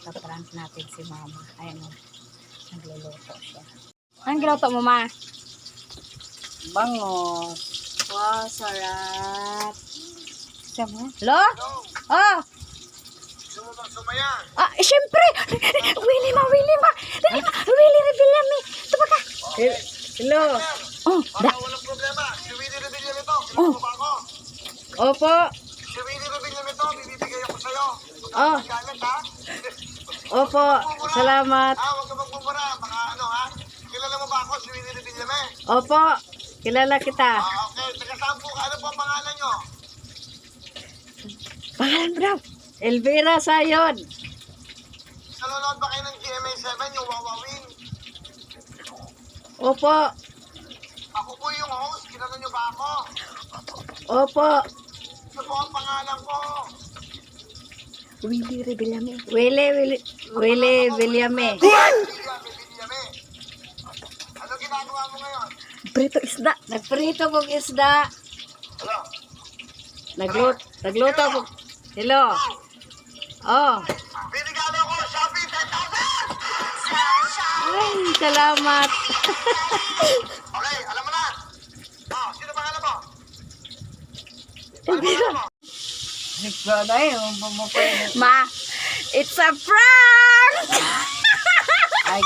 Ipaprank natin si mama. Ayan o. Nagluluto siya. Anong ginuto mo, ma? Bangos. Wow, sarap. Sama? Hello? Oh! Sumaya. Ah, syempre! Willy ma! Dali ma! Willy, rebilla me! Ito ba ka? Hello. Oh, da. Walang problema. Si Willie Revilla nito. Oh. Kilala mo ba ako? Opo. Si Willie Revilla nito. Bibigay ako sa'yo. Oh. Galit ha? Opo. Salamat. Huwag ka magmumura. Baka ano ha? Kilala mo ba ako? Si Willie Revilla me? Opo. Kilala kita. Okay. Taga saan po ka? Ano po ang pangalan nyo? Pangalan bro. Elvira Sayon. Nanonood ba kayo ng GMA7? Yung Wawawin? Opo. Ako po yung host. Kilala nyo ba ako? Opo. Ano po ang pangalan ko? Willy Revillame. Willy Villame. Villame. Ano ginagawa mo ngayon? Prito isda. Nagprito kong isda. Hello? Nagluto ko. Hello. Oh. Binigalo ko, Shopee 10,000! Ay, salamat. Okay, alam mo na. Oh, sino pangalan mo? Elvira. Nagsanay, Ma, it's a prank! Ay,